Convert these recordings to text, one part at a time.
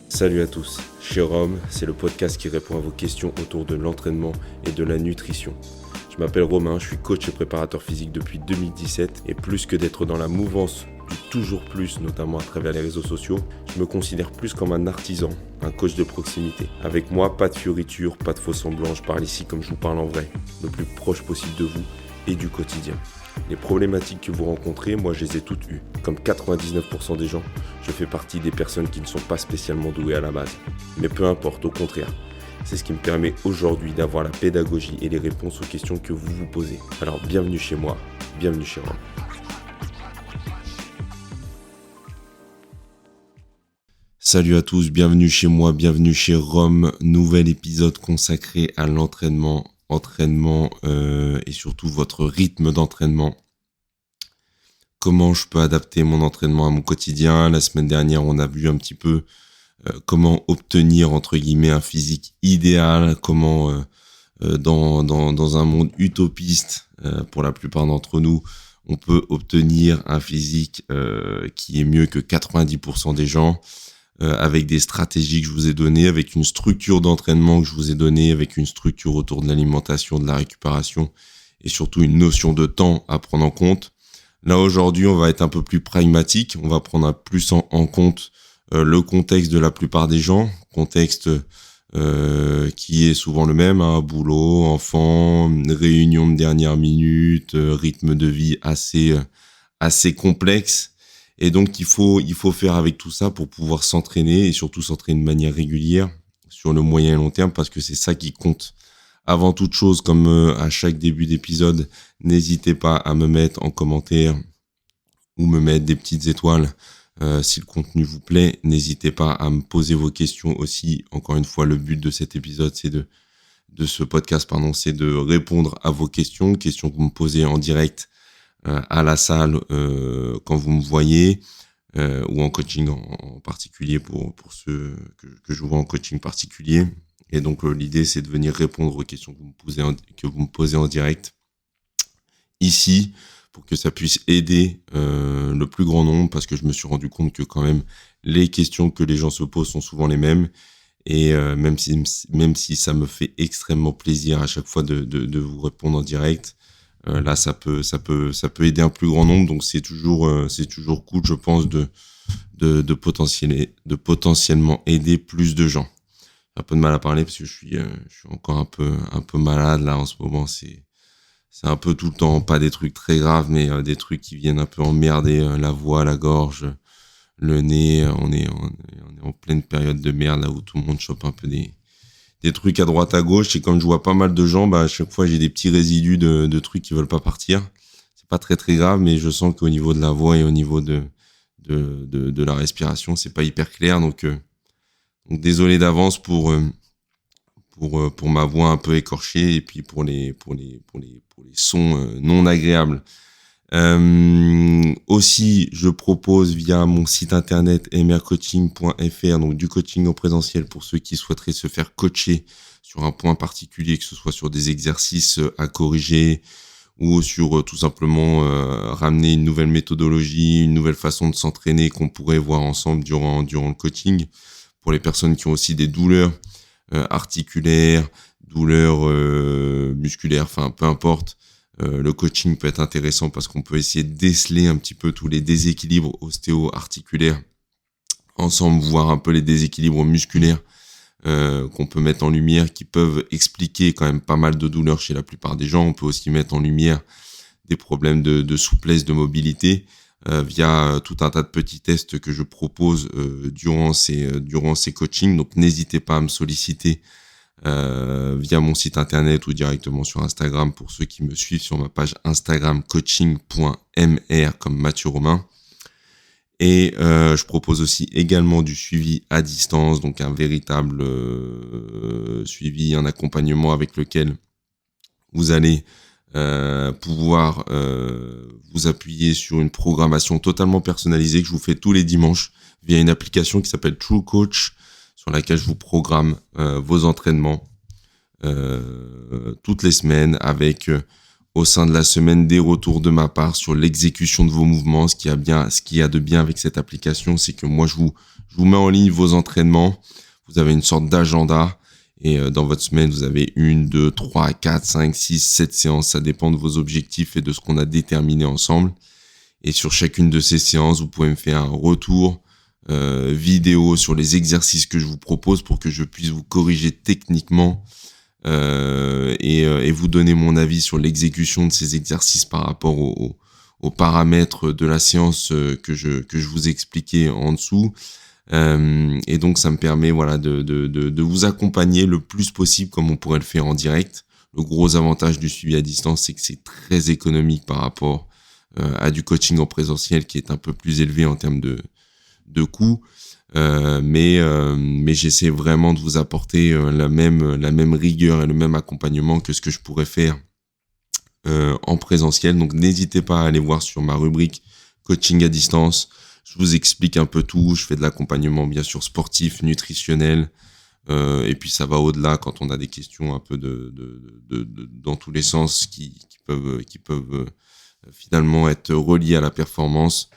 Salut à tous, chez Rome, c'est le podcast qui répond à vos questions autour de l'entraînement et de la nutrition. Je m'appelle Romain, je suis coach et préparateur physique depuis 2017 et plus que d'être dans la mouvance du toujours plus, notamment à travers les réseaux sociaux, je me considère plus comme un artisan, un coach de proximité. Avec moi, pas de fioritures, pas de faux semblants, je parle ici comme je vous parle en vrai, le plus proche possible de vous et du quotidien. Les problématiques que vous rencontrez, moi je les ai toutes eues. Comme 99% des gens, je fais partie des personnes qui ne sont pas spécialement douées à la base. Mais peu importe, au contraire. C'est ce qui me permet aujourd'hui d'avoir la pédagogie et les réponses aux questions que vous vous posez. Alors bienvenue chez moi, bienvenue chez Rome. Salut à tous, bienvenue chez moi, bienvenue chez Rome. Nouvel épisode consacré à l'entraînement. Et surtout votre rythme d'entraînement. Comment je peux adapter mon entraînement à mon quotidien. La semaine dernière, on a vu un petit peu comment obtenir entre guillemets un physique idéal, comment dans un monde utopiste, pour la plupart d'entre nous, on peut obtenir un physique qui est mieux que 90% des gens. Avec des stratégies que je vous ai données, avec une structure d'entraînement que je vous ai donnée, avec une structure autour de l'alimentation, de la récupération et surtout une notion de temps à prendre en compte. Là aujourd'hui, on va être un peu plus pragmatique, on va prendre plus en compte le contexte de la plupart des gens, contexte qui est souvent le même, boulot, enfant, réunion de dernière minute, rythme de vie assez complexe. Et donc, il faut faire avec tout ça pour pouvoir s'entraîner et surtout s'entraîner de manière régulière sur le moyen et long terme parce que c'est ça qui compte. Avant toute chose, comme à chaque début d'épisode, n'hésitez pas à me mettre en commentaire ou me mettre des petites étoiles si le contenu vous plaît. N'hésitez pas à me poser vos questions aussi. Encore une fois, le but de cet épisode, de ce podcast, c'est de répondre à vos questions que vous me posez en direct à la salle quand vous me voyez ou en coaching en particulier pour ceux que je vois en coaching particulier. Et donc l'idée c'est de venir répondre aux questions que vous me posez en direct ici pour que ça puisse aider le plus grand nombre parce que je me suis rendu compte que quand même les questions que les gens se posent sont souvent les mêmes et même si ça me fait extrêmement plaisir à chaque fois de vous répondre en direct. Là, ça peut aider un plus grand nombre, donc c'est toujours cool, je pense, de potentiellement aider plus de gens. J'ai un peu de mal à parler parce que je suis encore un peu malade là en ce moment. C'est un peu tout le temps, pas des trucs très graves, mais des trucs qui viennent un peu emmerder la voix, la gorge, le nez. On est en pleine période de merde là où tout le monde chope un peu des trucs à droite à gauche et comme je vois pas mal de gens, à chaque fois j'ai des petits résidus de trucs qui veulent pas partir. C'est pas très très grave, mais je sens qu'au niveau de la voix et au niveau de la respiration, c'est pas hyper clair. Donc désolé d'avance pour ma voix un peu écorchée et puis pour les sons non agréables. Aussi, je propose via mon site internet mrcoaching.fr, donc du coaching en présentiel pour ceux qui souhaiteraient se faire coacher sur un point particulier, que ce soit sur des exercices à corriger ou sur tout simplement ramener une nouvelle méthodologie, une nouvelle façon de s'entraîner qu'on pourrait voir ensemble durant le coaching. Pour les personnes qui ont aussi des douleurs articulaires, douleurs musculaires, peu importe. Le coaching peut être intéressant parce qu'on peut essayer de déceler un petit peu tous les déséquilibres ostéo-articulaires ensemble, voir un peu les déséquilibres musculaires qu'on peut mettre en lumière, qui peuvent expliquer quand même pas mal de douleurs chez la plupart des gens. On peut aussi mettre en lumière des problèmes de souplesse, de mobilité via tout un tas de petits tests que je propose durant ces coachings. Donc n'hésitez pas à me solliciter via mon site internet ou directement sur Instagram pour ceux qui me suivent sur ma page Instagram coaching.mr comme Mathieu Romain. Et je propose aussi également du suivi à distance, donc un véritable suivi, un accompagnement avec lequel vous allez pouvoir vous appuyer sur une programmation totalement personnalisée que je vous fais tous les dimanches via une application qui s'appelle True Coach, sur laquelle je vous programme vos entraînements toutes les semaines avec au sein de la semaine des retours de ma part sur l'exécution de vos mouvements. Ce qui a de bien avec cette application, c'est que moi je vous mets en ligne vos entraînements. Vous avez une sorte d'agenda et dans votre semaine, vous avez 1, 2, 3, 4, 5, 6, 7 séances. Ça dépend de vos objectifs et de ce qu'on a déterminé ensemble. Et sur chacune de ces séances, vous pouvez me faire un retour vidéo sur les exercices que je vous propose pour que je puisse vous corriger techniquement et vous donner mon avis sur l'exécution de ces exercices par rapport aux paramètres de la séance que je vous expliquais en dessous. Et donc ça me permet de vous accompagner le plus possible comme on pourrait le faire en direct. Le gros avantage du suivi à distance, c'est que c'est très économique par rapport à du coaching en présentiel qui est un peu plus élevé en termes de coûts. Mais j'essaie vraiment de vous apporter la même rigueur et le même accompagnement que ce que je pourrais faire en présentiel. Donc n'hésitez pas à aller voir sur ma rubrique coaching à distance. Je vous explique un peu tout. Je fais de l'accompagnement bien sûr sportif, nutritionnel, et puis ça va au-delà quand on a des questions un peu dans tous les sens qui peuvent finalement être reliées à la performance.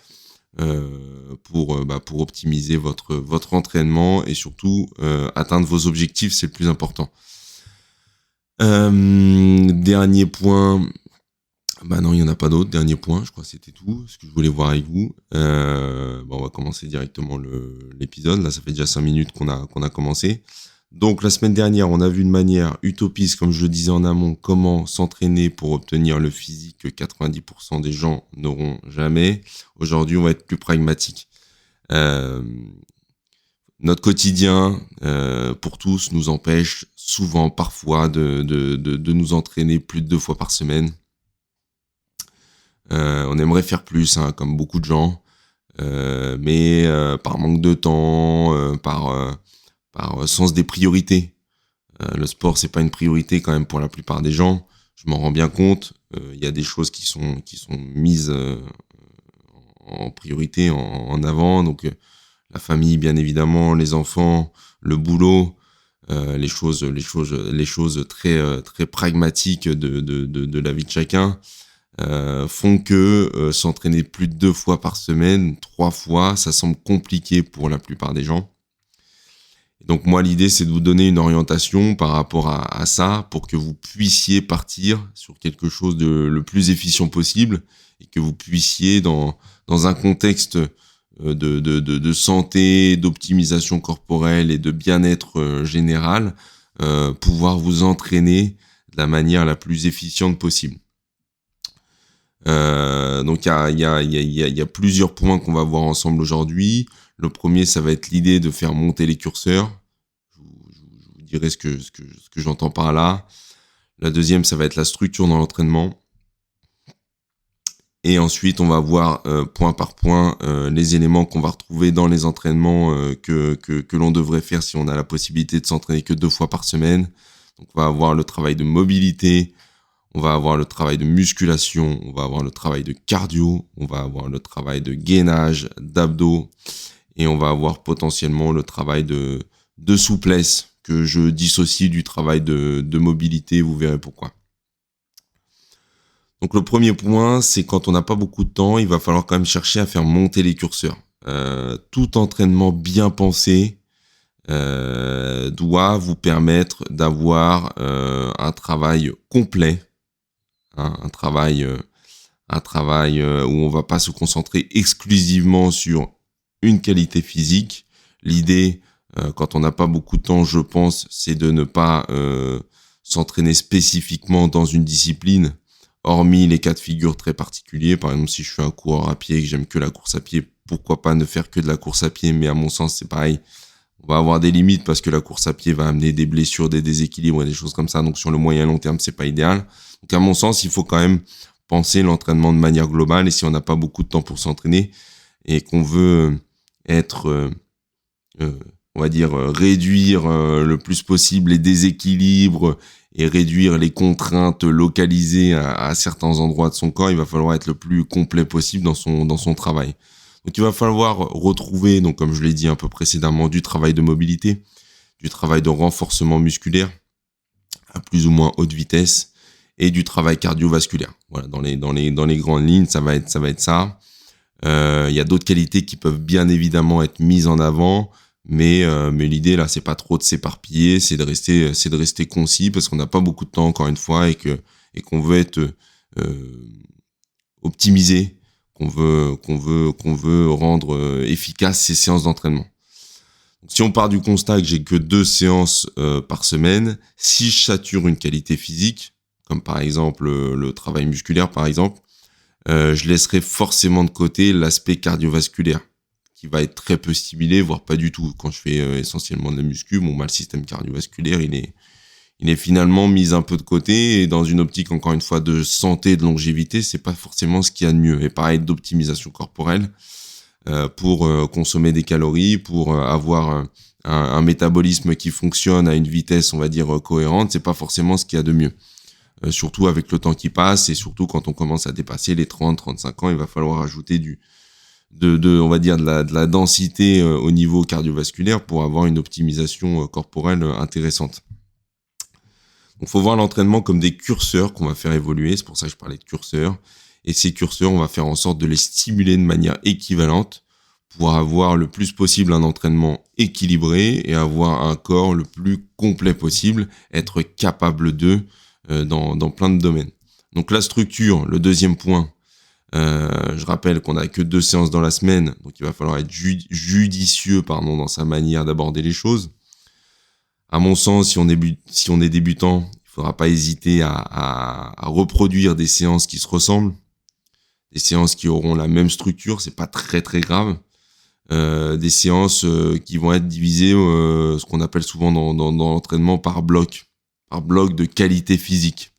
Pour optimiser votre entraînement et surtout atteindre vos objectifs, c'est le plus important. Dernier point, non, il n'y en a pas d'autre. Dernier point, je crois que c'était tout ce que je voulais voir avec vous. On va commencer directement l'épisode. Là, ça fait déjà 5 minutes qu'on a commencé. Donc la semaine dernière, on a vu de manière utopiste, comme je le disais en amont, comment s'entraîner pour obtenir le physique que 90% des gens n'auront jamais. Aujourd'hui, on va être plus pragmatique. Notre quotidien, pour tous, nous empêche souvent, parfois, de nous entraîner plus de 2 fois par semaine. On aimerait faire plus, comme beaucoup de gens, mais par manque de temps, par sens des priorités. Le sport, c'est pas une priorité quand même pour la plupart des gens. Je m'en rends bien compte. Il y a des choses qui sont mises en priorité, en avant. Donc la famille, bien évidemment, les enfants, le boulot, les choses très très pragmatiques de la vie de chacun font que s'entraîner plus de 2 fois par semaine, 3 fois, ça semble compliqué pour la plupart des gens. Donc moi, l'idée, c'est de vous donner une orientation par rapport à ça pour que vous puissiez partir sur quelque chose de le plus efficient possible et que vous puissiez, dans un contexte de santé, d'optimisation corporelle et de bien-être général, pouvoir vous entraîner de la manière la plus efficiente possible. Donc il y a plusieurs points qu'on va voir ensemble aujourd'hui. Le premier, ça va être l'idée de faire monter les curseurs. Je vous dirai ce que j'entends par là. La deuxième, ça va être la structure dans l'entraînement. Et ensuite, on va voir point par point les éléments qu'on va retrouver dans les entraînements que l'on devrait faire si on a la possibilité de s'entraîner que 2 fois par semaine. Donc on va avoir le travail de mobilité, on va avoir le travail de musculation, on va avoir le travail de cardio, on va avoir le travail de gainage, d'abdos, et on va avoir potentiellement le travail de souplesse que je dissocie du travail de mobilité, vous verrez pourquoi. Donc le premier point, c'est quand on n'a pas beaucoup de temps, il va falloir quand même chercher à faire monter les curseurs. Tout entraînement bien pensé doit vous permettre d'avoir un travail complet, un travail où on va pas se concentrer exclusivement sur une qualité physique. L'idée, quand on n'a pas beaucoup de temps, je pense, c'est de ne pas s'entraîner spécifiquement dans une discipline, hormis les cas de figure très particuliers. Par exemple, si je fais un coureur à pied et que j'aime que la course à pied, pourquoi pas ne faire que de la course à pied, mais à mon sens, c'est pareil. On va avoir des limites parce que la course à pied va amener des blessures, des déséquilibres et des choses comme ça. Donc, sur le moyen long terme, c'est pas idéal. Donc, à mon sens, il faut quand même penser l'entraînement de manière globale. Et si on n'a pas beaucoup de temps pour s'entraîner et qu'on veut être, on va dire, réduire le plus possible les déséquilibres et réduire les contraintes localisées à certains endroits de son corps, il va falloir être le plus complet possible dans son travail. Donc il va falloir retrouver, donc comme je l'ai dit un peu précédemment, du travail de mobilité, du travail de renforcement musculaire à plus ou moins haute vitesse, et du travail cardiovasculaire. Voilà, dans les grandes lignes, ça va être ça. Il y a d'autres qualités qui peuvent bien évidemment être mises en avant, mais l'idée là, c'est pas trop de s'éparpiller, c'est de rester concis, parce qu'on n'a pas beaucoup de temps, encore une fois, et qu'on veut être optimisé, qu'on veut rendre efficace ces séances d'entraînement. Donc, si on part du constat que j'ai que 2 séances par semaine, si je sature une qualité physique, comme par exemple le travail musculaire par exemple, je laisserai forcément de côté l'aspect cardiovasculaire, qui va être très peu stimulé, voire pas du tout. Quand je fais essentiellement de la muscu, le système cardiovasculaire, il est finalement mis un peu de côté, et dans une optique, encore une fois, de santé et de longévité, c'est pas forcément ce qu'il y a de mieux. Et pareil, d'optimisation corporelle, pour consommer des calories, pour avoir un métabolisme qui fonctionne à une vitesse, on va dire, cohérente, c'est pas forcément ce qu'il y a de mieux. Surtout avec le temps qui passe, et surtout quand on commence à dépasser les 30-35 ans, il va falloir ajouter on va dire de la densité au niveau cardiovasculaire pour avoir une optimisation corporelle intéressante. Donc, faut voir l'entraînement comme des curseurs qu'on va faire évoluer. C'est pour ça que je parlais de curseurs. Et ces curseurs, on va faire en sorte de les stimuler de manière équivalente pour avoir le plus possible un entraînement équilibré et avoir un corps le plus complet possible, être capable d'eux dans plein de domaines. Donc la structure, le deuxième point, je rappelle qu'on n'a que 2 séances dans la semaine, donc il va falloir être judicieux dans sa manière d'aborder les choses. À mon sens, si on est débutant, il faudra pas hésiter à reproduire des séances qui se ressemblent, des séances qui auront la même structure, c'est pas très très grave. Des séances qui vont être divisées, ce qu'on appelle souvent dans l'entraînement par bloc de qualité physique.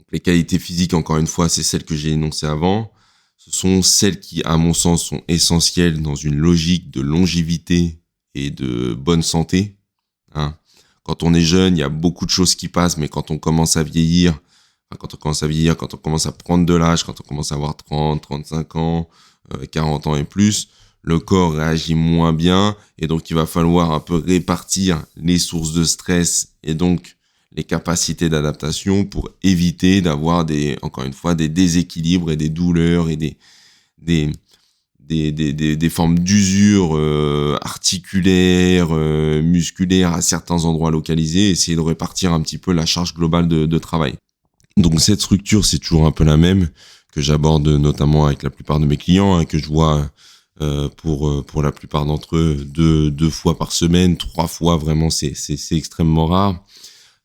Donc, les qualités physiques, encore une fois, c'est celles que j'ai énoncées avant. Ce sont celles qui, à mon sens, sont essentielles dans une logique de longévité et de bonne santé. Quand on est jeune, il y a beaucoup de choses qui passent, mais quand on commence à vieillir, quand on commence à prendre de l'âge, quand on commence à avoir 30, 35 ans, 40 ans et plus, le corps réagit moins bien, et donc il va falloir un peu répartir les sources de stress et donc les capacités d'adaptation pour éviter d'avoir encore une fois, des déséquilibres et des douleurs et des formes d'usure articulaires, musculaires à certains endroits localisés, essayer de répartir un petit peu la charge globale de travail. Donc cette structure, c'est toujours un peu la même que j'aborde notamment avec la plupart de mes clients, que je vois pour la plupart d'entre eux 2 fois par semaine, 3 fois, vraiment c'est extrêmement rare.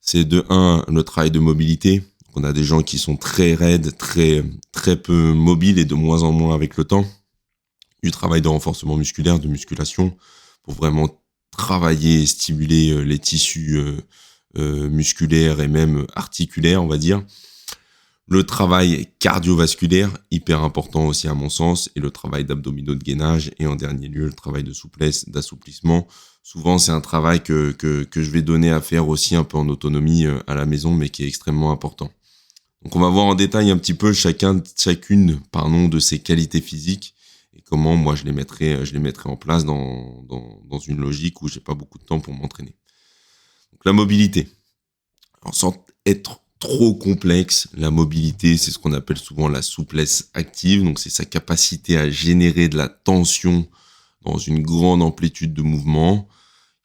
C'est de 1, le travail de mobilité. On a des gens qui sont très raides, très très peu mobiles et de moins en moins avec le temps. Du travail de renforcement musculaire, de musculation, pour vraiment travailler et stimuler les tissus musculaires et même articulaires, on va dire. Le travail cardiovasculaire, hyper important aussi à mon sens, et le travail d'abdominaux de gainage, et en dernier lieu, le travail de souplesse, d'assouplissement. Souvent, c'est un travail que je vais donner à faire aussi un peu en autonomie à la maison, mais qui est extrêmement important. Donc, on va voir en détail un petit peu chacune de ces qualités physiques, et comment moi je les mettrai en place dans une logique où j'ai pas beaucoup de temps pour m'entraîner. Donc, la mobilité. Alors, sans être trop complexe, la mobilité, c'est ce qu'on appelle souvent la souplesse active. Donc, c'est sa capacité à générer de la tension dans une grande amplitude de mouvement.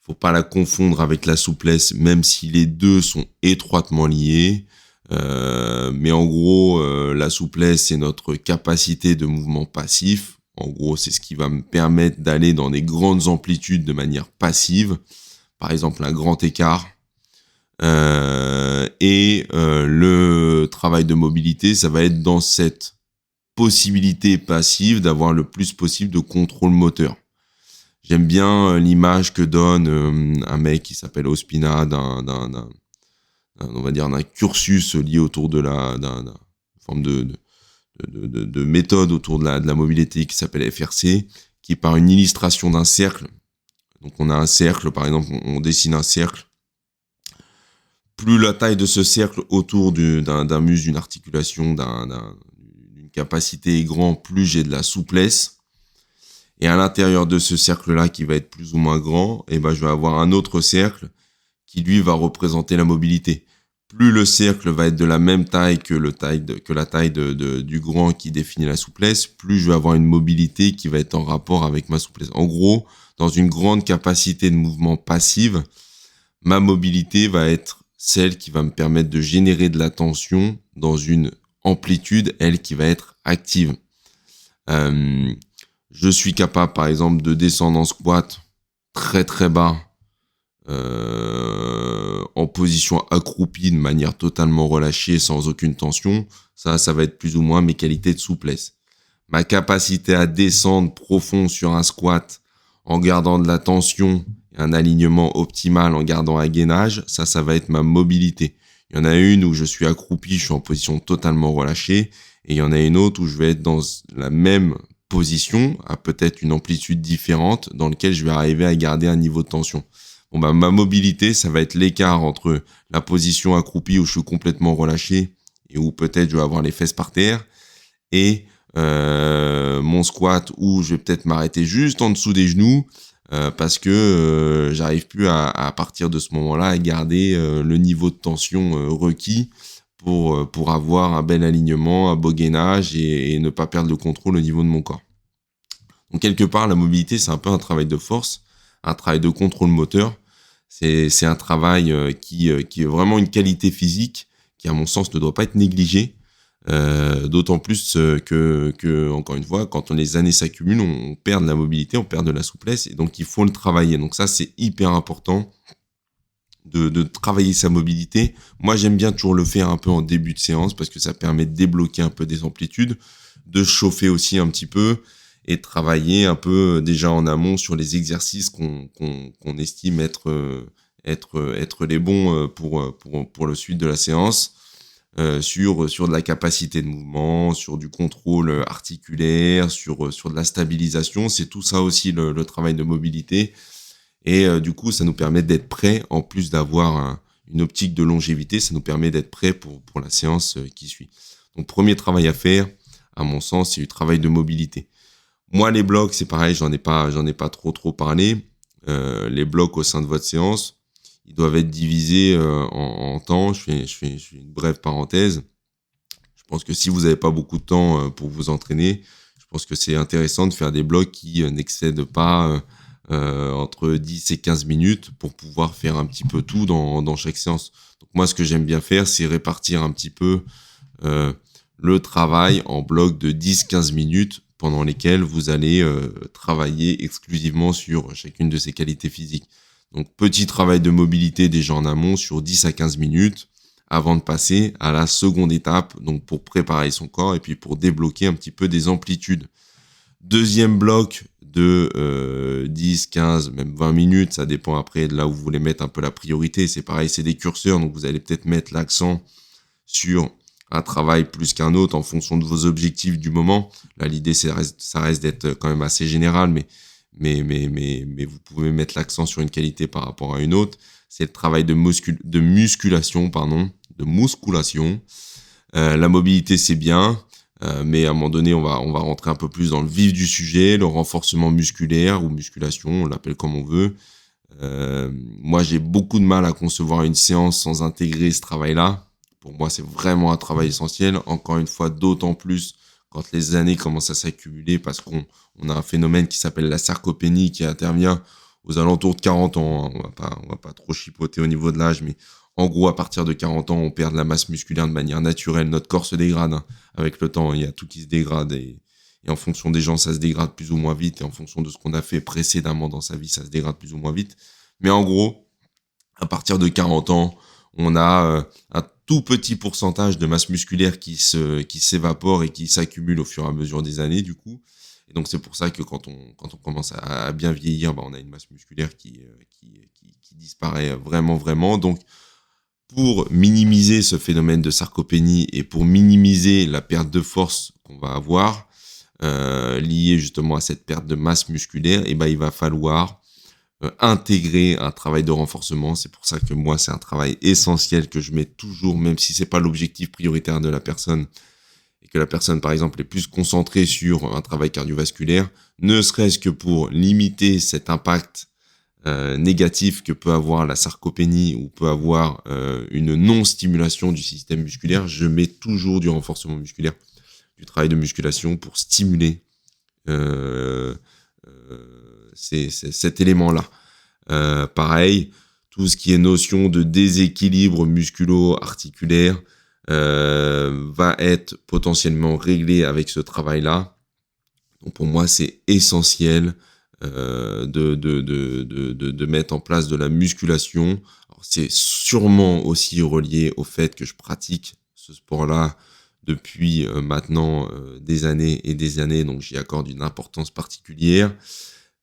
Il faut pas la confondre avec la souplesse, même si les deux sont étroitement liés. Mais en gros, la souplesse, c'est notre capacité de mouvement passif. En gros, c'est ce qui va me permettre d'aller dans des grandes amplitudes de manière passive. Par exemple, un grand écart. Le travail de mobilité, ça va être dans cette possibilité passive d'avoir le plus possible de contrôle moteur. J'aime bien l'image que donne un mec qui s'appelle Ospina on va dire d'un cursus lié autour de d'une forme de méthode autour de la mobilité qui s'appelle FRC, qui par une illustration d'un cercle. Donc on a un cercle, par exemple, on dessine un cercle. Plus la taille de ce cercle autour d'un muscle, d'une articulation, d'une capacité est grand, plus j'ai de la souplesse. Et à l'intérieur de ce cercle-là, qui va être plus ou moins grand, je vais avoir un autre cercle qui, lui, va représenter la mobilité. plus le cercle va être de la même taille que la taille du grand qui définit la souplesse, plus je vais avoir une mobilité qui va être en rapport avec ma souplesse. En gros, dans une grande capacité de mouvement passive, ma mobilité va être celle qui va me permettre de générer de la tension dans une amplitude, elle, qui va être active. Je suis capable, par exemple, de descendre en squat très très bas, en position accroupie de manière totalement relâchée, sans aucune tension. Ça va être plus ou moins mes qualités de souplesse. Ma capacité à descendre profond sur un squat en gardant de la tension et un alignement optimal en gardant un gainage, ça va être ma mobilité. Il y en a une où je suis accroupi, je suis en position totalement relâchée, et il y en a une autre où je vais être dans la même position, à peut-être une amplitude différente, dans lequel je vais arriver à garder un niveau de tension. Bon, ma mobilité, ça va être l'écart entre la position accroupie où je suis complètement relâché et où peut-être je vais avoir les fesses par terre, et mon squat où je vais peut-être m'arrêter juste en dessous des genoux, parce que j'arrive plus à partir de ce moment-là à garder le niveau de tension requis pour avoir un bel alignement, un beau gainage et ne pas perdre le contrôle au niveau de mon corps. Donc quelque part, la mobilité, c'est un peu un travail de force, un travail de contrôle moteur. C'est un travail qui est vraiment une qualité physique qui, à mon sens, ne doit pas être négligée. D'autant plus que, encore une fois, quand les années s'accumulent, on perd de la mobilité, on perd de la souplesse, et donc il faut le travailler. Donc ça, c'est hyper important de travailler sa mobilité. Moi, j'aime bien toujours le faire un peu en début de séance parce que ça permet de débloquer un peu des amplitudes, de chauffer aussi un petit peu et de travailler un peu déjà en amont sur les exercices qu'on estime être les bons pour le suite de la séance. Sur de la capacité de mouvement, sur du contrôle articulaire, sur de la stabilisation. C'est tout ça aussi le travail de mobilité. Et du coup, ça nous permet d'être prêts, en plus d'avoir une optique de longévité, ça nous permet d'être prêts pour la séance qui suit. Donc, premier travail à faire, à mon sens, c'est du travail de mobilité. Moi, les blocs, c'est pareil, j'en ai pas trop parlé. Les blocs au sein de votre séance, ils doivent être divisés en temps. Je fais une brève parenthèse. Je pense que si vous n'avez pas beaucoup de temps pour vous entraîner, je pense que c'est intéressant de faire des blocs qui n'excèdent pas entre 10 et 15 minutes pour pouvoir faire un petit peu tout dans chaque séance. Donc moi, ce que j'aime bien faire, c'est répartir un petit peu le travail en blocs de 10-15 minutes pendant lesquels vous allez travailler exclusivement sur chacune de ces qualités physiques. Donc, petit travail de mobilité déjà en amont sur 10 à 15 minutes avant de passer à la seconde étape, donc pour préparer son corps et puis pour débloquer un petit peu des amplitudes. Deuxième bloc de 10, 15, même 20 minutes, ça dépend après de là où vous voulez mettre un peu la priorité. C'est pareil, c'est des curseurs, donc vous allez peut-être mettre l'accent sur un travail plus qu'un autre en fonction de vos objectifs du moment. Là, l'idée, ça reste d'être quand même assez général, mais vous pouvez mettre l'accent sur une qualité par rapport à une autre. C'est le travail de musculation. La mobilité, c'est bien, mais à un moment donné, on va rentrer un peu plus dans le vif du sujet, le renforcement musculaire ou musculation, on l'appelle comme on veut. Moi, j'ai beaucoup de mal à concevoir une séance sans intégrer ce travail-là. Pour moi, c'est vraiment un travail essentiel. Encore une fois, d'autant plus quand les années commencent à s'accumuler parce qu'on a un phénomène qui s'appelle la sarcopénie qui intervient aux alentours de 40 ans. On va pas trop chipoter au niveau de l'âge, mais en gros, à partir de 40 ans, on perd de la masse musculaire de manière naturelle. Notre corps se dégrade avec le temps. Il y a tout qui se dégrade et en fonction des gens, ça se dégrade plus ou moins vite. Et en fonction de ce qu'on a fait précédemment dans sa vie, ça se dégrade plus ou moins vite. Mais en gros, à partir de 40 ans, on a un tout petit pourcentage de masse musculaire qui s'évapore et qui s'accumule au fur et à mesure des années, du coup. Et donc, c'est pour ça que quand on commence à bien vieillir, on a une masse musculaire qui disparaît vraiment. Donc, pour minimiser ce phénomène de sarcopénie et pour minimiser la perte de force qu'on va avoir, liée justement à cette perte de masse musculaire, il va falloir intégrer un travail de renforcement. C'est pour ça que moi, c'est un travail essentiel que je mets toujours, même si c'est pas l'objectif prioritaire de la personne et que la personne, par exemple, est plus concentrée sur un travail cardiovasculaire, ne serait-ce que pour limiter cet impact négatifs que peut avoir la sarcopénie ou peut avoir une non-stimulation du système musculaire, je mets toujours du renforcement musculaire, du travail de musculation pour stimuler cet élément-là. Pareil, tout ce qui est notion de déséquilibre musculo-articulaire va être potentiellement réglé avec ce travail-là. Donc pour moi, c'est essentiel de mettre en place de la musculation. Alors, c'est sûrement aussi relié au fait que je pratique ce sport-là depuis maintenant des années et des années, donc j'y accorde une importance particulière.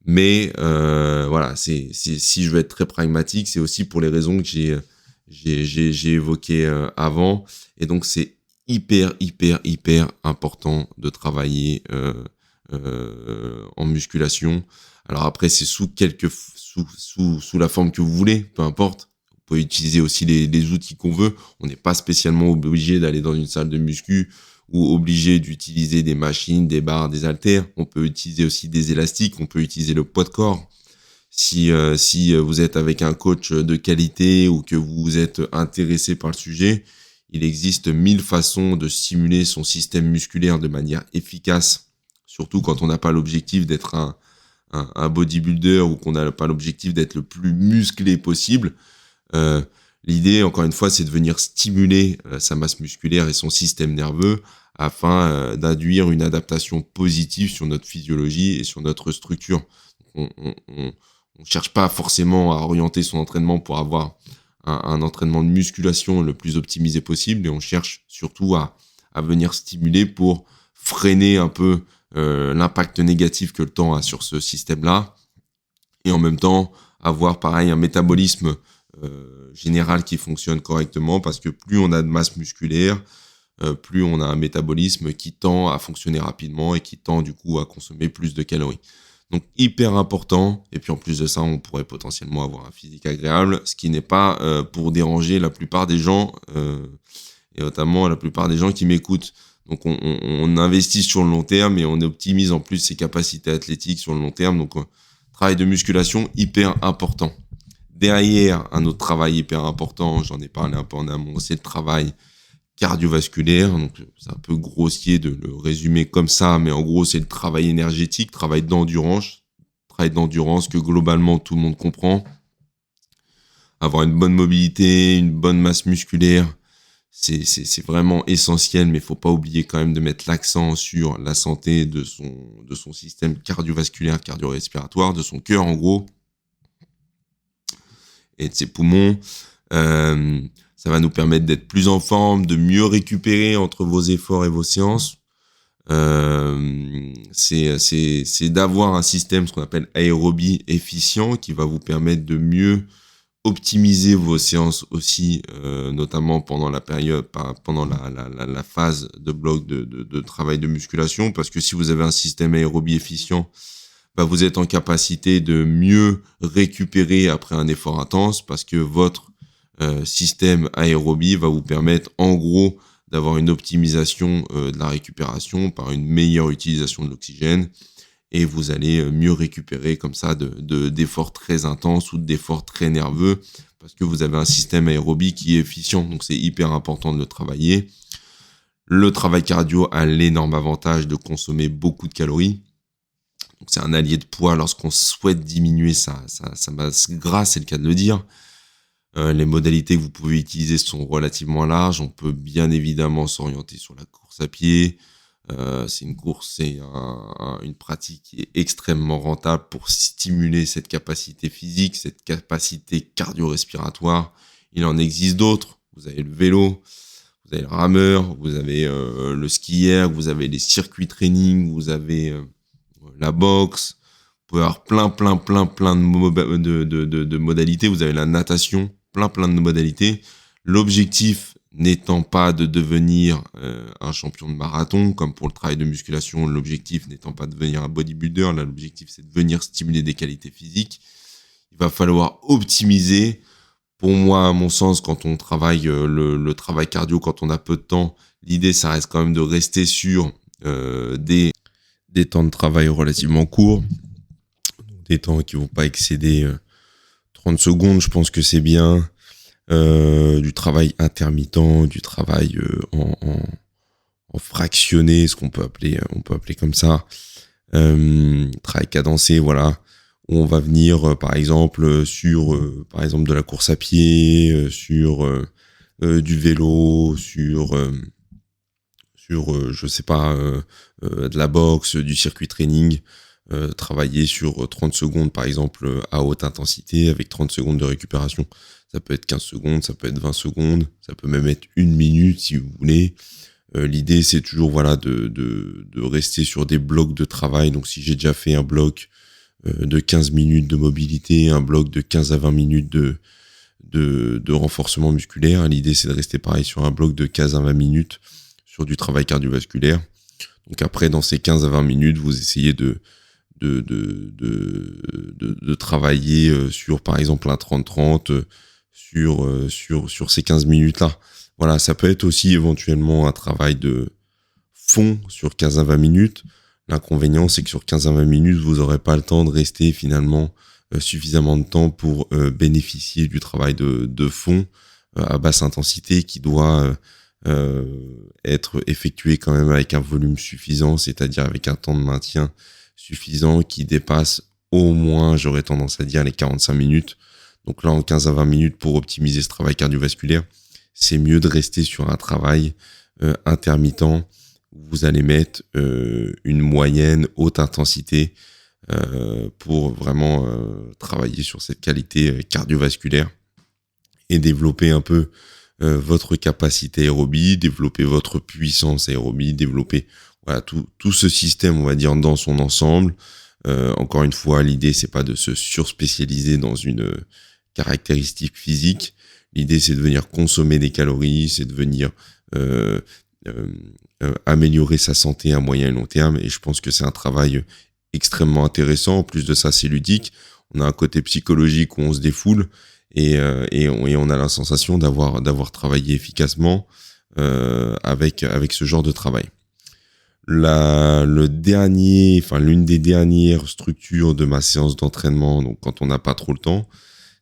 Mais voilà, si je veux être très pragmatique, c'est aussi pour les raisons que j'ai évoquées avant. Et donc c'est hyper important de travailler en musculation. Alors après, c'est sous la forme que vous voulez, peu importe. Vous pouvez utiliser aussi les outils qu'on veut. On n'est pas spécialement obligé d'aller dans une salle de muscu ou obligé d'utiliser des machines, des barres, des haltères. On peut utiliser aussi des élastiques, on peut utiliser le poids de corps. Si vous êtes avec un coach de qualité ou que vous êtes intéressé par le sujet, il existe 1000 façons de stimuler son système musculaire de manière efficace, surtout quand on n'a pas l'objectif d'être un bodybuilder ou qu'on n'a pas l'objectif d'être le plus musclé possible. L'idée, encore une fois, c'est de venir stimuler sa masse musculaire et son système nerveux afin d'induire une adaptation positive sur notre physiologie et sur notre structure. On cherche pas forcément à orienter son entraînement pour avoir un entraînement de musculation le plus optimisé possible, mais on cherche surtout à venir stimuler pour freiner un peu l'impact négatif que le temps a sur ce système-là, et en même temps avoir pareil un métabolisme général qui fonctionne correctement, parce que plus on a de masse musculaire, plus on a un métabolisme qui tend à fonctionner rapidement et qui tend du coup à consommer plus de calories. Donc hyper important, et puis en plus de ça, on pourrait potentiellement avoir un physique agréable, ce qui n'est pas pour déranger la plupart des gens, et notamment la plupart des gens qui m'écoutent. Donc on investit sur le long terme et on optimise en plus ses capacités athlétiques sur le long terme. Donc travail de musculation hyper important. Derrière, un autre travail hyper important, j'en ai parlé un peu en amont, c'est le travail cardiovasculaire. Donc c'est un peu grossier de le résumer comme ça, mais en gros c'est le travail énergétique, travail d'endurance que globalement tout le monde comprend. Avoir une bonne mobilité, une bonne masse musculaire, c'est vraiment essentiel, mais il faut pas oublier quand même de mettre l'accent sur la santé de son système cardiovasculaire, cardio-respiratoire, de son cœur en gros, et de ses poumons. Ça va nous permettre d'être plus en forme, de mieux récupérer entre vos efforts et vos séances. C'est d'avoir un système, ce qu'on appelle aérobie efficient, qui va vous permettre de mieux optimiser vos séances aussi, notamment pendant la période, pendant la phase de bloc de travail de musculation, parce que si vous avez un système aérobie efficient, bah vous êtes en capacité de mieux récupérer après un effort intense, parce que votre système aérobie va vous permettre en gros d'avoir une optimisation de la récupération par une meilleure utilisation de l'oxygène, et vous allez mieux récupérer comme ça d'efforts très intenses ou d'efforts très nerveux, parce que vous avez un système aérobie qui est efficient. Donc c'est hyper important de le travailler. Le travail cardio a l'énorme avantage de consommer beaucoup de calories. Donc c'est un allié de poids lorsqu'on souhaite diminuer sa masse grasse, c'est le cas de le dire. Les modalités que vous pouvez utiliser sont relativement larges. On peut bien évidemment s'orienter sur la course à pied. C'est une course, c'est une pratique qui est extrêmement rentable pour stimuler cette capacité physique, cette capacité cardio-respiratoire. Il en existe d'autres. Vous avez le vélo, vous avez le rameur, vous avez le skieur, vous avez les circuits training, vous avez la boxe. Vous pouvez avoir plein de modalités. Vous avez la natation, plein de modalités. L'objectif n'étant pas de devenir un champion de marathon, comme pour le travail de musculation, l'objectif n'étant pas de devenir un bodybuilder, là l'objectif c'est de venir stimuler des qualités physiques. Il va falloir optimiser. Pour moi, à mon sens, quand on travaille le travail cardio, quand on a peu de temps, l'idée ça reste quand même de rester sur des temps de travail relativement courts, des temps qui vont pas excéder 30 secondes, je pense que c'est bien. Du travail intermittent, du travail en fractionné, ce qu'on peut appeler, on peut appeler comme ça. Travail cadencé, voilà. Où on va venir, par exemple, sur par exemple de la course à pied, sur du vélo, sur je sais pas, de la boxe, du circuit training. Travailler sur 30 secondes, par exemple, à haute intensité, avec 30 secondes de récupération. Ça peut être 15 secondes, ça peut être 20 secondes, ça peut même être 1 minute si vous voulez. L'idée, c'est toujours voilà de rester sur des blocs de travail. Donc, si j'ai déjà fait un bloc de 15 minutes de mobilité, un bloc de 15 à 20 minutes de renforcement musculaire, l'idée, c'est de rester pareil sur un bloc de 15 à 20 minutes sur du travail cardiovasculaire. Donc, après, dans ces 15 à 20 minutes, vous essayez de travailler sur, par exemple, un 30-30 sur ces 15 minutes-là. Voilà, ça peut être aussi éventuellement un travail de fond sur 15 à 20 minutes. L'inconvénient, c'est que sur 15 à 20 minutes, vous n'aurez pas le temps de rester finalement suffisamment de temps pour bénéficier du travail de fond à basse intensité qui doit être effectué quand même avec un volume suffisant, c'est-à-dire avec un temps de maintien suffisant qui dépasse au moins, j'aurais tendance à dire, les 45 minutes. Donc là, en 15 à 20 minutes, pour optimiser ce travail cardiovasculaire, c'est mieux de rester sur un travail intermittent où vous allez mettre une moyenne haute intensité pour vraiment travailler sur cette qualité cardiovasculaire et développer un peu votre capacité aérobie, développer votre puissance aérobie, développer voilà tout ce système, on va dire, dans son ensemble. Encore une fois, l'idée, c'est pas de se surspécialiser dans une caractéristique physique. L'idée, c'est de venir consommer des calories, c'est de venir améliorer sa santé à moyen et long terme. Et je pense que c'est un travail extrêmement intéressant. En plus de ça, c'est ludique. On a un côté psychologique où on se défoule et on a la sensation d'avoir travaillé efficacement avec ce genre de travail. L'une des dernières structures de ma séance d'entraînement, donc quand on n'a pas trop le temps,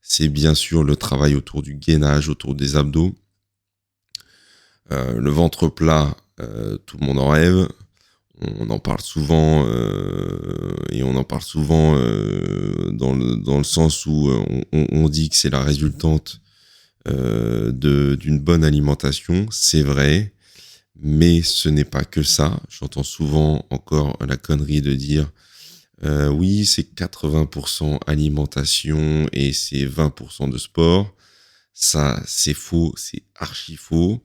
c'est bien sûr le travail autour du gainage, autour des abdos. Le ventre plat, tout le monde en rêve. On en parle souvent et on en parle souvent dans le sens où on dit que c'est la résultante d'une bonne alimentation. C'est vrai, mais ce n'est pas que ça. J'entends souvent encore la connerie de dire oui, c'est 80% alimentation et c'est 20% de sport. Ça, c'est faux, c'est archi faux.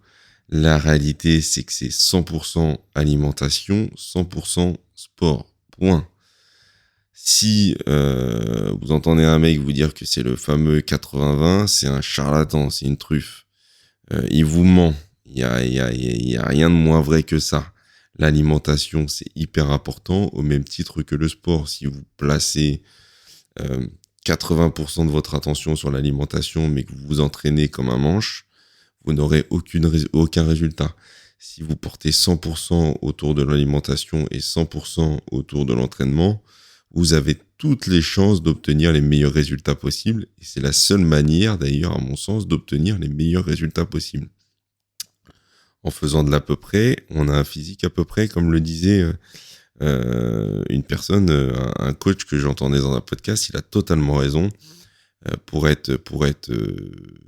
La réalité, c'est que c'est 100% alimentation, 100% sport. Point. Si vous entendez un mec vous dire que c'est le fameux 80-20, c'est un charlatan, c'est une truffe. Il vous ment. Il y a rien de moins vrai que ça. L'alimentation, c'est hyper important, au même titre que le sport. Si vous placez 80% de votre attention sur l'alimentation, mais que vous vous entraînez comme un manche, vous n'aurez aucun résultat. Si vous portez 100% autour de l'alimentation et 100% autour de l'entraînement, vous avez toutes les chances d'obtenir les meilleurs résultats possibles. Et c'est la seule manière, d'ailleurs, à mon sens, d'obtenir les meilleurs résultats possibles. En faisant de l'à peu près, on a un physique à peu près, comme le disait une personne, un coach que j'entendais dans un podcast, il a totalement raison. Pour être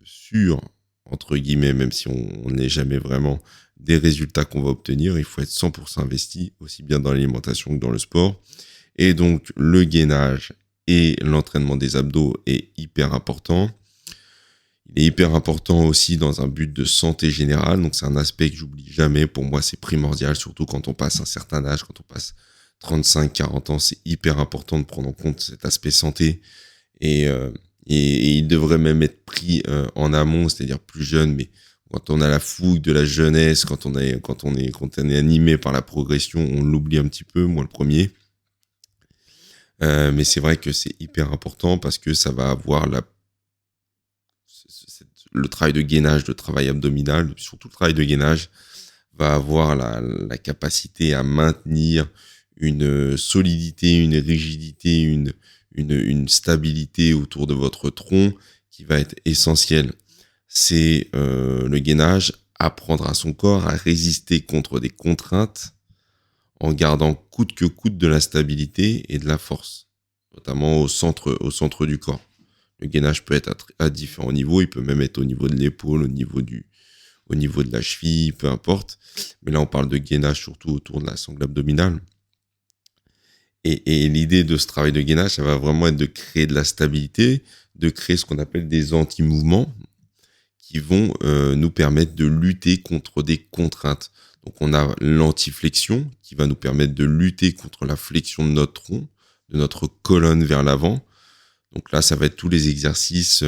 sûr, entre guillemets, même si on n'est jamais vraiment des résultats qu'on va obtenir, il faut être 100% investi, aussi bien dans l'alimentation que dans le sport. Et donc, le gainage et l'entraînement des abdos est hyper important. Il est hyper important aussi dans un but de santé générale. Donc, c'est un aspect que j'oublie jamais. Pour moi, c'est primordial, surtout quand on passe un certain âge, quand on passe 35, 40 ans. C'est hyper important de prendre en compte cet aspect santé. Et il devrait même être pris en amont, c'est-à-dire plus jeune, mais quand on a la fougue de la jeunesse, quand on est animé par la progression, on l'oublie un petit peu, moi le premier. Mais c'est vrai que c'est hyper important parce que ça va avoir le travail de gainage, le travail abdominal, surtout le travail de gainage, va avoir la capacité à maintenir une solidité, une rigidité, une stabilité autour de votre tronc qui va être essentielle. C'est le gainage, apprendre à son corps à résister contre des contraintes en gardant coûte que coûte de la stabilité et de la force, notamment au centre du corps. Le gainage peut être à différents niveaux, il peut même être au niveau de l'épaule, au niveau de la cheville, peu importe. Mais là, on parle de gainage surtout autour de la sangle abdominale. Et l'idée de ce travail de gainage, ça va vraiment être de créer de la stabilité, de créer ce qu'on appelle des anti-mouvements qui vont nous permettre de lutter contre des contraintes. Donc on a l'antiflexion qui va nous permettre de lutter contre la flexion de notre tronc, de notre colonne vers l'avant. Donc là, ça va être tous les exercices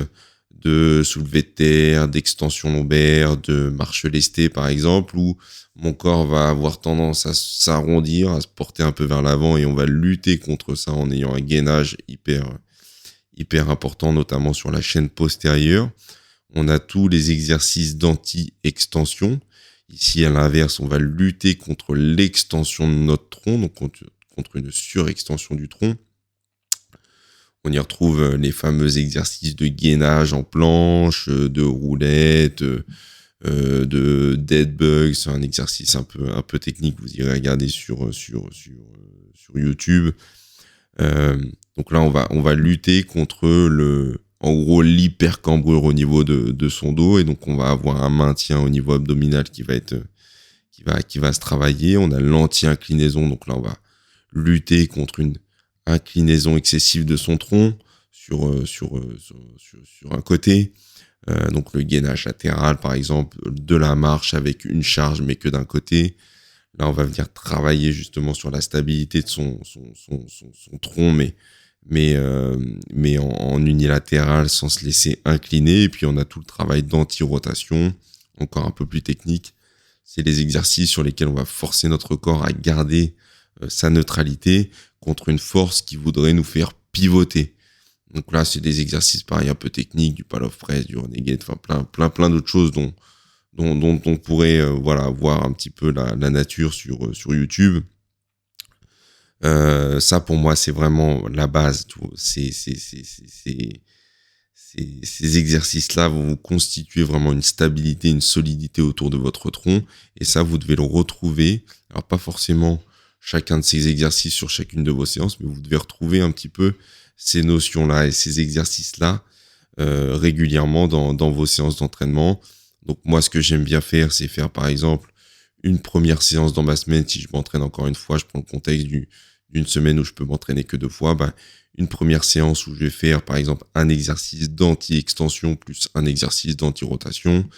de soulevé de terre, d'extension lombaire, de marche lestée par exemple, où mon corps va avoir tendance à s'arrondir, à se porter un peu vers l'avant et on va lutter contre ça en ayant un gainage hyper important, notamment sur la chaîne postérieure. On a tous les exercices d'anti-extension. Ici, à l'inverse, on va lutter contre l'extension de notre tronc, donc contre une surextension du tronc. On y retrouve les fameux exercices de gainage en planche, de roulette, de dead bug. C'est un exercice un peu technique. Vous irez regarder sur YouTube. Donc là, on va lutter contre en gros, l'hypercambrure au niveau de son dos. Et donc, on va avoir un maintien au niveau abdominal qui va se travailler. On a l'anti-inclinaison. Donc là, on va lutter contre une inclinaison excessive de son tronc sur un côté. Donc le gainage latéral, par exemple, de la marche avec une charge, mais que d'un côté. Là, on va venir travailler justement sur la stabilité de son tronc, mais en unilatéral, sans se laisser incliner. Et puis, on a tout le travail d'anti-rotation, encore un peu plus technique. C'est les exercices sur lesquels on va forcer notre corps à garder sa neutralité contre une force qui voudrait nous faire pivoter. Donc là, c'est des exercices pareil un peu techniques, du pal of press, du renegade, enfin plein d'autres choses dont on pourrait voir un petit peu la nature sur YouTube. Ça pour moi c'est vraiment la base. Ces exercices-là vont vous constituer vraiment une stabilité, une solidité autour de votre tronc. Et ça, vous devez le retrouver. Alors pas forcément chacun de ces exercices sur chacune de vos séances, mais vous devez retrouver un petit peu ces notions-là et ces exercices-là régulièrement dans vos séances d'entraînement. Donc moi, ce que j'aime bien faire, c'est faire par exemple une première séance dans ma semaine. Si je m'entraîne encore une fois, je prends le contexte d'une semaine où je peux m'entraîner que 2 fois. Une première séance où je vais faire par exemple un exercice d'anti-extension plus un exercice d'anti-rotation.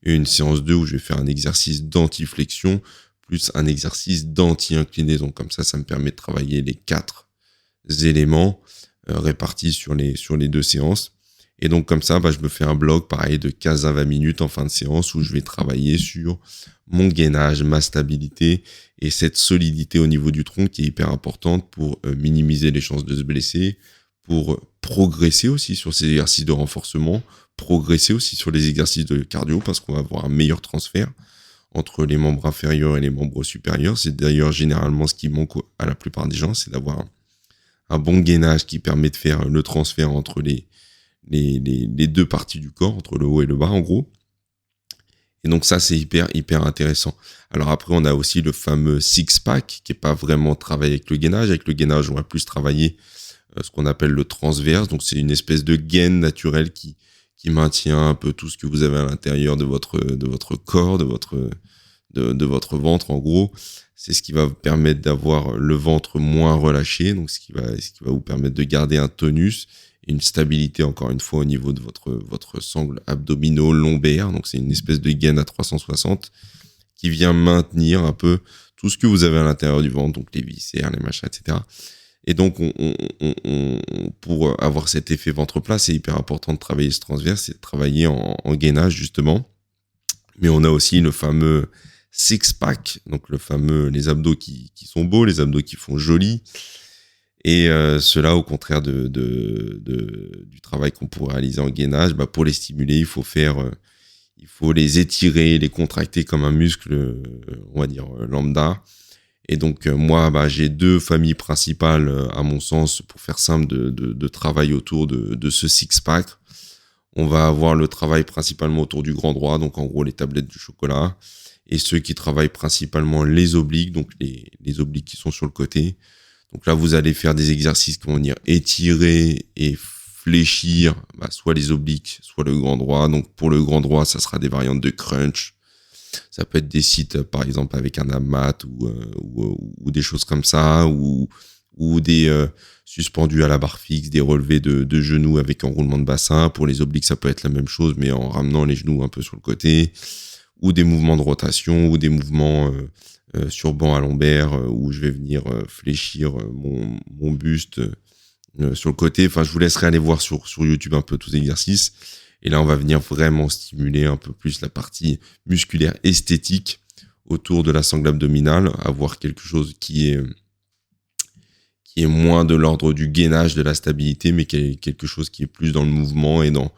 Et une séance 2 où je vais faire un exercice d'anti-flexion plus un exercice d'anti-inclinaison. Comme ça me permet de travailler les 4 éléments répartis sur les 2 séances. Et donc comme ça, je me fais un bloc pareil de 15 à 20 minutes en fin de séance où je vais travailler sur mon gainage, ma stabilité et cette solidité au niveau du tronc qui est hyper importante pour minimiser les chances de se blesser, pour progresser aussi sur ces exercices de renforcement, progresser aussi sur les exercices de cardio parce qu'on va avoir un meilleur transfert entre les membres inférieurs et les membres supérieurs. C'est d'ailleurs généralement ce qui manque à la plupart des gens, c'est d'avoir un bon gainage qui permet de faire le transfert entre les 2 parties du corps, entre le haut et le bas en gros. Et donc ça, c'est hyper intéressant. Alors après, on a aussi le fameux six-pack qui est pas vraiment travaillé avec le gainage. Avec le gainage, on va plus travailler ce qu'on appelle le transverse. Donc c'est une espèce de gaine naturelle qui maintient un peu tout ce que vous avez à l'intérieur de votre corps, de votre ventre en gros. C'est ce qui va vous permettre d'avoir le ventre moins relâché, donc ce qui va vous permettre de garder un tonus et une stabilité encore une fois au niveau de votre sangle abdominaux-lombaire. Donc c'est une espèce de gaine à 360 qui vient maintenir un peu tout ce que vous avez à l'intérieur du ventre, donc les viscères, les machins, etc. Et donc pour avoir cet effet ventre plat, c'est hyper important de travailler ce transverse, c'est de travailler en gainage justement. Mais on a aussi le fameux six-pack, donc les abdos qui sont beaux, les abdos qui font joli. Et cela, au contraire du travail qu'on pourrait réaliser en gainage, pour les stimuler, il faut les étirer, les contracter comme un muscle, on va dire lambda. Et donc moi, j'ai deux familles principales, à mon sens, pour faire simple, de travail autour de ce six-pack. On va avoir le travail principalement autour du grand droit, donc en gros les tablettes de chocolat, et ceux qui travaillent principalement les obliques, donc les obliques qui sont sur le côté. Donc là, vous allez faire des exercices qui vont venir étirer et fléchir, soit les obliques, soit le grand droit. Donc pour le grand droit, ça sera des variantes de crunch. Ça peut être des sites, par exemple, avec un abmat ou des choses comme ça, ou des suspendus à la barre fixe, des relevés de genoux avec enroulement de bassin. Pour les obliques, ça peut être la même chose, mais en ramenant les genoux un peu sur le côté, ou des mouvements de rotation, ou des mouvements sur banc à lombaire, où je vais venir fléchir mon buste sur le côté. Enfin, je vous laisserai aller voir sur YouTube un peu tous les exercices. Et là, on va venir vraiment stimuler un peu plus la partie musculaire esthétique autour de la sangle abdominale, avoir quelque chose qui est moins de l'ordre du gainage, de la stabilité, mais qui est quelque chose qui est plus dans le mouvement et dans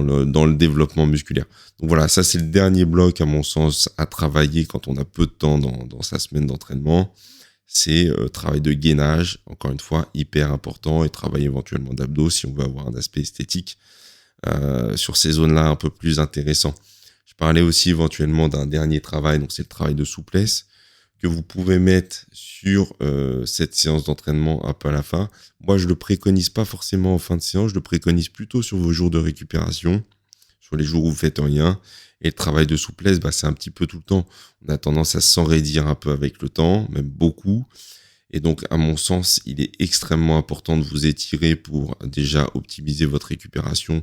le développement musculaire. Donc voilà, ça c'est le dernier bloc à mon sens à travailler quand on a peu de temps dans sa semaine d'entraînement. C'est travail de gainage, encore une fois, hyper important, et travail éventuellement d'abdos si on veut avoir un aspect esthétique sur ces zones-là un peu plus intéressant. Je parlais aussi éventuellement d'un dernier travail, donc c'est le travail de souplesse que vous pouvez mettre sur cette séance d'entraînement un peu à la fin. Moi, je le préconise pas forcément en fin de séance, je le préconise plutôt sur vos jours de récupération, sur les jours où vous faites rien. Et le travail de souplesse, c'est un petit peu tout le temps. On a tendance à s'enraidir un peu avec le temps, même beaucoup. Et donc, à mon sens, il est extrêmement important de vous étirer pour déjà optimiser votre récupération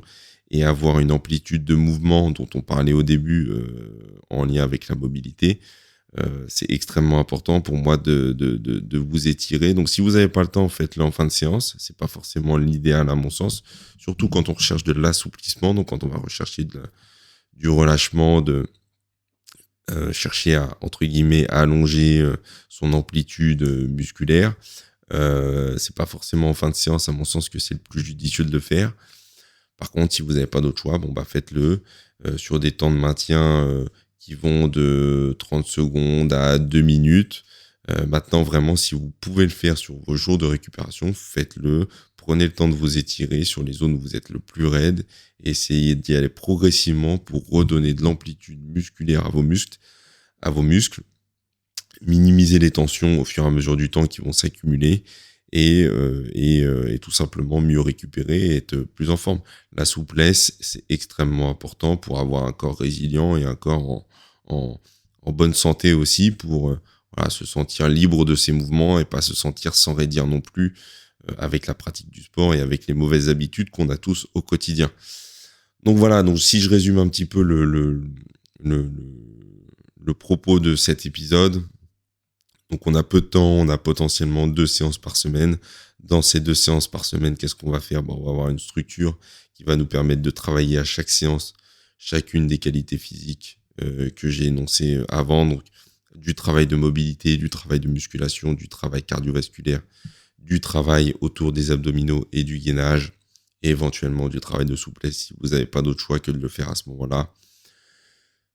et avoir une amplitude de mouvement dont on parlait au début en lien avec la mobilité. C'est extrêmement important pour moi de vous étirer. Donc, si vous n'avez pas le temps, faites-le en fin de séance. C'est pas forcément l'idéal à mon sens, surtout quand on recherche de l'assouplissement. Donc, quand on va rechercher du relâchement, chercher à, entre guillemets, à allonger son amplitude musculaire. C'est pas forcément en fin de séance, à mon sens, que c'est le plus judicieux de le faire. Par contre, si vous n'avez pas d'autre choix, faites-le sur des temps de maintien qui vont de 30 secondes à 2 minutes. Maintenant, vraiment, si vous pouvez le faire sur vos jours de récupération, faites-le. Prenez le temps de vous étirer sur les zones où vous êtes le plus raide. Essayez d'y aller progressivement pour redonner de l'amplitude musculaire à vos muscles. Minimiser les tensions au fur et à mesure du temps qui vont s'accumuler et tout simplement mieux récupérer et être plus en forme. La souplesse, c'est extrêmement important pour avoir un corps résilient et un corps en bonne santé aussi, pour se sentir libre de ses mouvements et pas se sentir s'enraidir non plus avec la pratique du sport et avec les mauvaises habitudes qu'on a tous au quotidien. Donc voilà, donc si je résume un petit peu le propos de cet épisode, donc on a peu de temps, on a potentiellement 2 séances par semaine. Dans ces 2 séances par semaine, qu'est-ce qu'on va faire ? On va avoir une structure qui va nous permettre de travailler à chaque séance chacune des qualités physiques que j'ai énoncées avant. Donc du travail de mobilité, du travail de musculation, du travail cardiovasculaire, du travail autour des abdominaux et du gainage, et éventuellement du travail de souplesse si vous n'avez pas d'autre choix que de le faire à ce moment-là.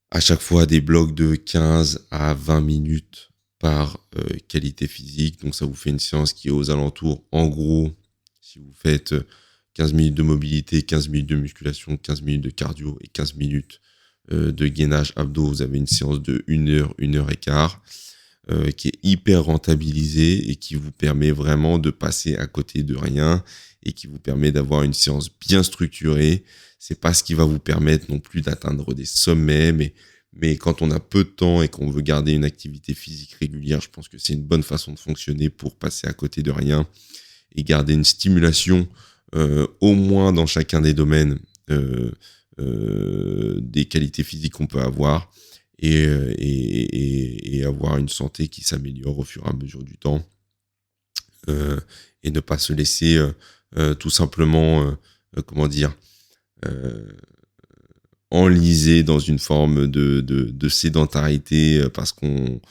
À chaque fois, des blocs de 15 à 20 minutes par qualité physique. Donc ça vous fait une séance qui est aux alentours, en gros, si vous faites 15 minutes de mobilité, 15 minutes de musculation, 15 minutes de cardio et 15 minutes de gainage abdos, vous avez une séance de 1 heure, 1 heure et quart, qui est hyper rentabilisée et qui vous permet vraiment de passer à côté de rien et qui vous permet d'avoir une séance bien structurée. C'est pas ce qui va vous permettre non plus d'atteindre des sommets, mais quand on a peu de temps et qu'on veut garder une activité physique régulière, je pense que c'est une bonne façon de fonctionner pour passer à côté de rien et garder une stimulation au moins dans chacun des domaines des qualités physiques qu'on peut avoir et avoir une santé qui s'améliore au fur et à mesure du temps et ne pas se laisser tout simplement enlisé dans une forme de sédentarité parce qu'on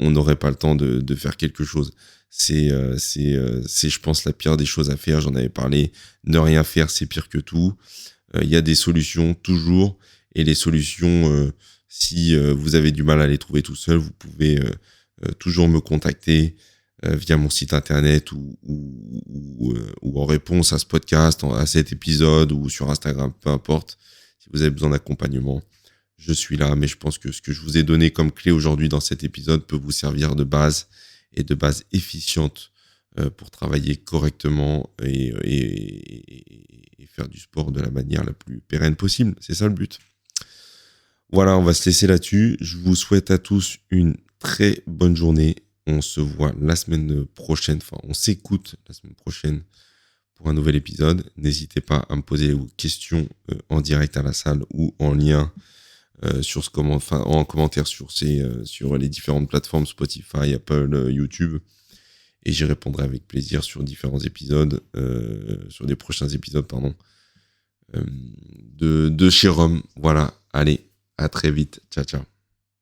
n'aurait pas le temps de faire quelque chose. C'est je pense la pire des choses à faire. J'en avais parlé. Ne rien faire, c'est pire que tout. Il y a des solutions toujours, et les solutions, si vous avez du mal à les trouver tout seul, vous pouvez toujours me contacter via mon site internet ou en réponse à ce podcast, à cet épisode ou sur Instagram, peu importe. Si vous avez besoin d'accompagnement, je suis là. Mais je pense que ce que je vous ai donné comme clé aujourd'hui dans cet épisode peut vous servir de base et de base efficiente pour travailler correctement et faire du sport de la manière la plus pérenne possible. C'est ça le but. Voilà, on va se laisser là-dessus. Je vous souhaite à tous une très bonne journée. On se voit la semaine prochaine, enfin on s'écoute la semaine prochaine pour un nouvel épisode. N'hésitez pas à me poser vos questions en direct à la salle ou en lien en commentaire sur les différentes plateformes Spotify, Apple, YouTube. Et j'y répondrai avec plaisir sur différents épisodes, sur des prochains épisodes, de chez Rome. Voilà, allez, à très vite. Ciao, ciao.